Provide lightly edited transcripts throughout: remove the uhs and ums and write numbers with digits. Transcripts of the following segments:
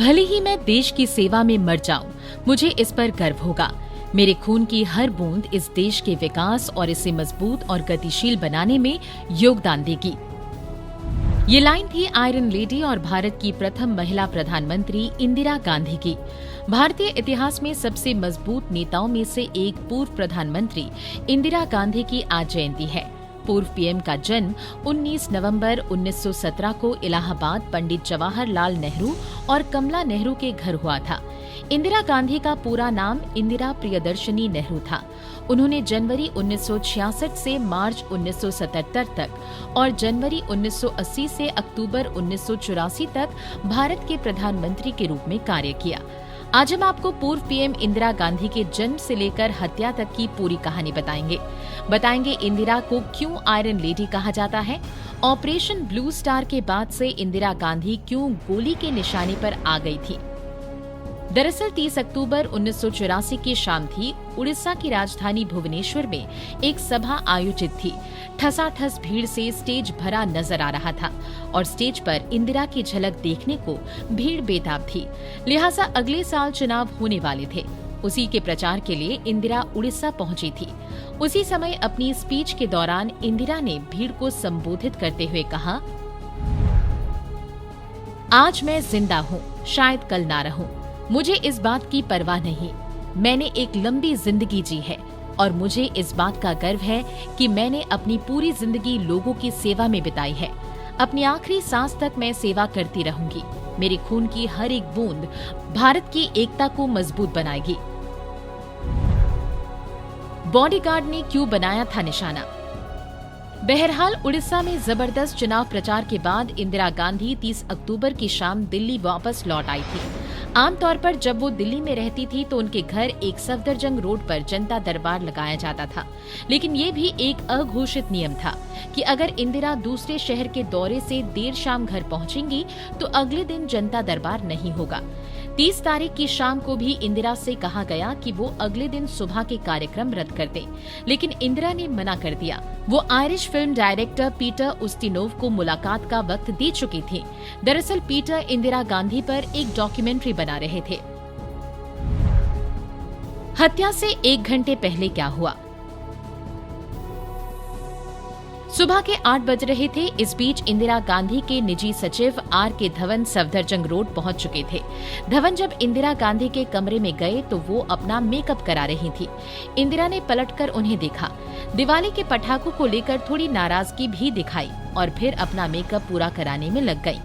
भले ही मैं देश की सेवा में मर जाऊं, मुझे इस पर गर्व होगा। मेरे खून की हर बूंद इस देश के विकास और इसे मजबूत और गतिशील बनाने में योगदान देगी। ये लाइन थी आयरन लेडी और भारत की प्रथम महिला प्रधानमंत्री इंदिरा गांधी की। भारतीय इतिहास में सबसे मजबूत नेताओं में से एक पूर्व प्रधानमंत्री इंदिरा गांधी की आज जयंती है। पूर्व पीएम का जन्म 19 नवंबर 1917 को इलाहाबाद पंडित जवाहरलाल नेहरू और कमला नेहरू के घर हुआ था। इंदिरा गांधी का पूरा नाम इंदिरा प्रियदर्शनी नेहरू था। उन्होंने जनवरी 1966 से मार्च 1977 तक और जनवरी 1980 से अक्टूबर 1984 तक भारत के प्रधानमंत्री के रूप में कार्य किया। आज हम आपको पूर्व पीएम इंदिरा गांधी के जन्म से लेकर हत्या तक की पूरी कहानी बताएंगे इंदिरा को क्यों आयरन लेडी कहा जाता है, ऑपरेशन ब्लू स्टार के बाद से इंदिरा गांधी क्यों गोली के निशाने पर आ गई थी। दरअसल 30 अक्टूबर 1984 की शाम थी। उड़ीसा की राजधानी भुवनेश्वर में एक सभा आयोजित थी। ठसाठस भीड़ से स्टेज भरा नजर आ रहा था और स्टेज पर इंदिरा की झलक देखने को भीड़ बेताब थी। लिहाजा अगले साल चुनाव होने वाले थे। उसी के प्रचार के लिए इंदिरा उड़ीसा पहुंची थी। उसी समय अपनी स्पीच के दौरान इंदिरा ने भीड़ को संबोधित करते हुए कहा, आज मैं जिंदा हूँ, शायद कल ना रहूं। मुझे इस बात की परवाह नहीं। मैंने एक लंबी जिंदगी जी है और मुझे इस बात का गर्व है कि मैंने अपनी पूरी जिंदगी लोगों की सेवा में बिताई है। अपनी आखिरी सांस तक मैं सेवा करती रहूंगी। मेरे खून की हर एक बूंद भारत की एकता को मजबूत बनाएगी। बॉडीगार्ड ने क्यों बनाया था निशाना? बहरहाल उड़ीसा में जबरदस्त चुनाव प्रचार के बाद इंदिरा गांधी 30 अक्टूबर की शाम दिल्ली वापस लौट आई थी। आमतौर पर जब वो दिल्ली में रहती थी तो उनके घर एक सफदरजंग रोड पर जनता दरबार लगाया जाता था। लेकिन ये भी एक अघोषित नियम था कि अगर इंदिरा दूसरे शहर के दौरे से देर शाम घर पहुंचेंगी तो अगले दिन जनता दरबार नहीं होगा। 30 तारीख की शाम को भी इंदिरा से कहा गया कि वो अगले दिन सुबह के कार्यक्रम रद्द कर दें, लेकिन इंदिरा ने मना कर दिया। वो आयरिश फिल्म डायरेक्टर पीटर उस्तिनोव को मुलाकात का वक्त दे चुकी थी। दरअसल पीटर इंदिरा गांधी पर एक डॉक्यूमेंट्री बना रहे थे। हत्या से 1 घंटे पहले क्या हुआ? सुबह के 8 बज रहे थे। इस बीच इंदिरा गांधी के निजी सचिव आर.के. धवन सफदरजंग रोड पहुंच चुके थे। धवन जब इंदिरा गांधी के कमरे में गए तो वो अपना मेकअप करा रही थी। इंदिरा ने पलटकर उन्हें देखा। दिवाली के पटाखों को लेकर थोड़ी नाराजगी भी दिखाई और फिर अपना मेकअप पूरा कराने में लग गई।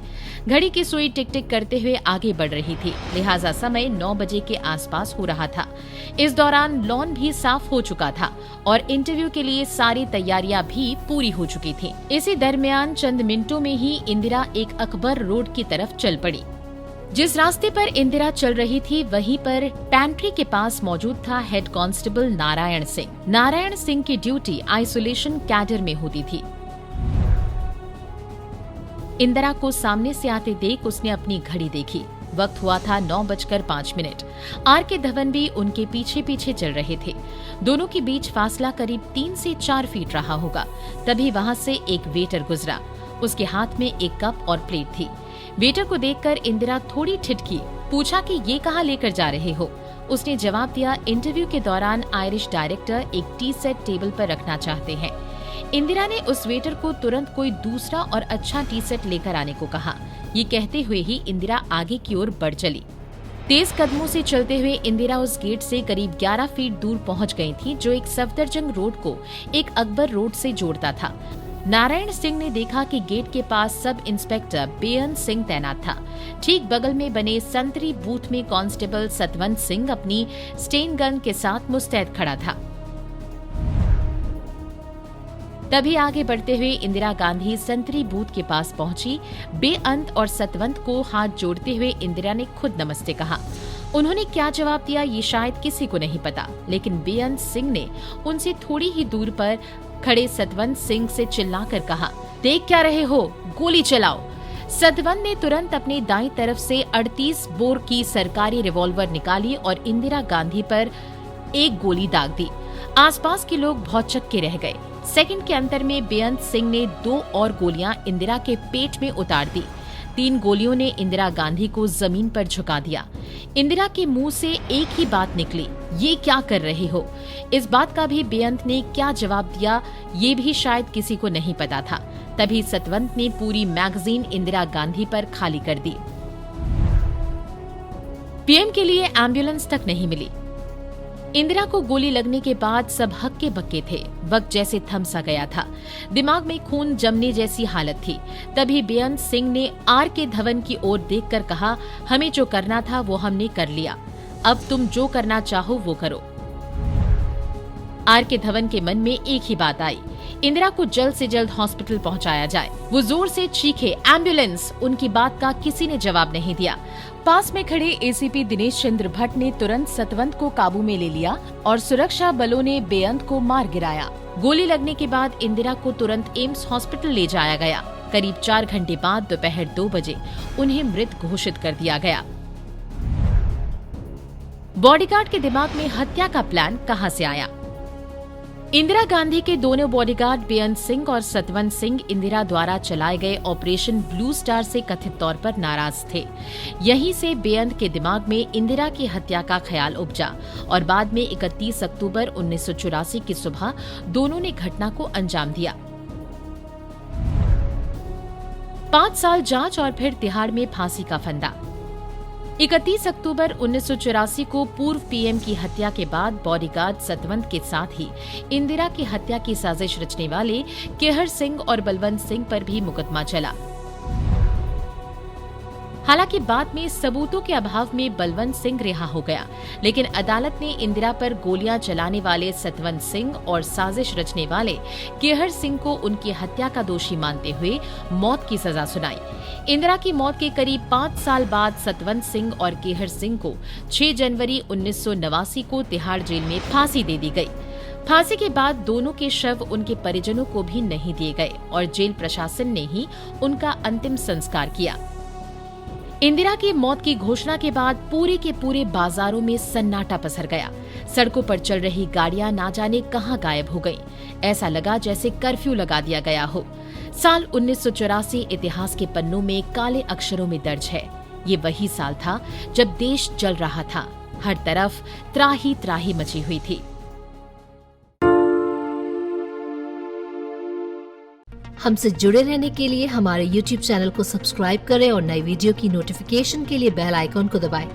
घड़ी की सुई टिक टिक करते हुए आगे बढ़ रही थी। लिहाजा समय 9 बजे के आसपास हो रहा था। इस दौरान लॉन भी साफ हो चुका था और इंटरव्यू के लिए सारी तैयारियां भी पूरी हो चुकी थी। इसी दरमियान चंद मिनटों में ही इंदिरा एक अकबर रोड की तरफ चल पड़ी। जिस रास्ते पर इंदिरा चल रही थी वहीं पर पैंट्री के पास मौजूद था हेड कांस्टेबल नारायण सिंह। नारायण सिंह की ड्यूटी आइसोलेशन कैडर में होती थी। इंदिरा को सामने से आते देख उसने अपनी घड़ी देखी। वक्त हुआ था 9:05। आर.के. धवन भी उनके पीछे पीछे चल रहे थे। दोनों के बीच फासला करीब 3 से 4 फीट रहा होगा। तभी वहां से एक वेटर गुजरा। उसके हाथ में एक कप और प्लेट थी। वेटर को देखकर इंदिरा थोड़ी ठिठकी। पूछा कि ये कहाँ लेकर जा रहे हो? उसने जवाब दिया, इंटरव्यू के दौरान आयरिश डायरेक्टर एक टी सेट टेबल पर रखना चाहते हैं। इंदिरा ने उस वेटर को तुरंत कोई दूसरा और अच्छा टी सेट लेकर आने को कहा। ये कहते हुए ही इंदिरा आगे की ओर बढ़ चली। तेज कदमों से चलते हुए इंदिरा उस गेट से करीब 11 फीट दूर पहुंच गई थी जो एक सफदरजंग रोड को एक अकबर रोड से जोड़ता था। नारायण सिंह ने देखा कि गेट के पास सब इंस्पेक्टर बेअंत सिंह तैनात था। ठीक बगल में बने संतरी बूथ में कांस्टेबल सतवंत सिंह अपनी स्टेन गन के साथ मुस्तैद खड़ा था। तभी आगे बढ़ते हुए इंदिरा गांधी संतरी बूथ के पास पहुंची। बेअंत और सतवंत को हाथ जोड़ते हुए इंदिरा ने खुद नमस्ते कहा। उन्होंने क्या जवाब दिया ये शायद किसी को नहीं पता, लेकिन बेअंत सिंह ने उनसे थोड़ी ही दूर पर खड़े सतवंत सिंह से चिल्लाकर कहा, देख क्या रहे हो, गोली चलाओ। सतवंत ने तुरंत अपनी दाईं तरफ से 38 बोर की सरकारी रिवॉल्वर निकाली और इंदिरा गांधी पर एक गोली दाग दी। आसपास के लोग भौचक्के रह गए। सेकंड के अंतर में बेअंत सिंह ने 2 और गोलियां इंदिरा के पेट में उतार दी। 3 गोलियों ने इंदिरा गांधी को जमीन पर झुका दिया। इंदिरा के मुंह से एक ही बात निकली, ये क्या कर रहे हो? इस बात का भी बेअंत ने क्या जवाब दिया, ये भी शायद किसी को नहीं पता था। तभी सतवंत ने पूरी मैगजीन इंदिरा गांधी पर खाली कर दी। पीएम के लिए एम्बुलेंस तक नहीं मिली। इंदिरा को गोली लगने के बाद सब हक्के बक्के थे। वक्त जैसे थम सा गया था। दिमाग में खून जमने जैसी हालत थी। तभी बेअंत सिंह ने आर के धवन की ओर देखकर कहा, हमें जो करना था वो हमने कर लिया, अब तुम जो करना चाहो वो करो। आर के धवन के मन में एक ही बात आई, इंदिरा को जल्द से जल्द हॉस्पिटल पहुंचाया जाए। वो जोर से चीखे, एम्बुलेंस! उनकी बात का किसी ने जवाब नहीं दिया। पास में खड़े एसीपी दिनेश चंद्र भट्ट ने तुरंत सतवंत को काबू में ले लिया और सुरक्षा बलों ने बेअंत को मार गिराया। गोली लगने के बाद इंदिरा को तुरंत एम्स हॉस्पिटल ले जाया गया। करीब 4 घंटे बाद दोपहर 2 बजे उन्हें मृत घोषित कर दिया गया। बॉडीगार्ड के दिमाग में हत्या का प्लान कहां से आया? इंदिरा गांधी के दोनों बॉडीगार्ड बेअंत सिंह और सतवंत सिंह इंदिरा द्वारा चलाए गए ऑपरेशन ब्लू स्टार से कथित तौर पर नाराज थे। यहीं से बेअंत के दिमाग में इंदिरा की हत्या का ख्याल उपजा और बाद में 31 अक्टूबर 1984 की सुबह दोनों ने घटना को अंजाम दिया। 5 साल जांच और फिर तिहाड़ में फांसी का फंदा। 31 अक्टूबर 1984 को पूर्व पीएम की हत्या के बाद बॉडीगार्ड सतवंत के साथ ही इंदिरा की हत्या की साजिश रचने वाले केहर सिंह और बलवंत सिंह पर भी मुकदमा चला। हालांकि बाद में सबूतों के अभाव में बलवंत सिंह रिहा हो गया, लेकिन अदालत ने इंदिरा पर गोलियां चलाने वाले सतवंत सिंह और साजिश रचने वाले केहर सिंह को उनकी हत्या का दोषी मानते हुए मौत की सजा सुनाई। इंदिरा की मौत के करीब 5 साल बाद सतवंत सिंह और केहर सिंह को 6 जनवरी 1989 को तिहाड़ जेल में फांसी दे दी गई। फांसी के बाद दोनों के शव उनके परिजनों को भी नहीं दिए गए और जेल प्रशासन ने ही उनका अंतिम संस्कार किया। इंदिरा की मौत की घोषणा के बाद पूरे के पूरे बाजारों में सन्नाटा पसर गया। सड़कों पर चल रही गाड़ियां ना जाने कहां गायब हो गईं। ऐसा लगा जैसे कर्फ्यू लगा दिया गया हो। साल 1984 इतिहास के पन्नों में काले अक्षरों में दर्ज है। ये वही साल था जब देश जल रहा था। हर तरफ त्राही त्राही मची हुई थी। हमसे जुड़े रहने के लिए हमारे YouTube चैनल को सब्सक्राइब करें और नई वीडियो की नोटिफिकेशन के लिए बेल आइकॉन को दबाएं।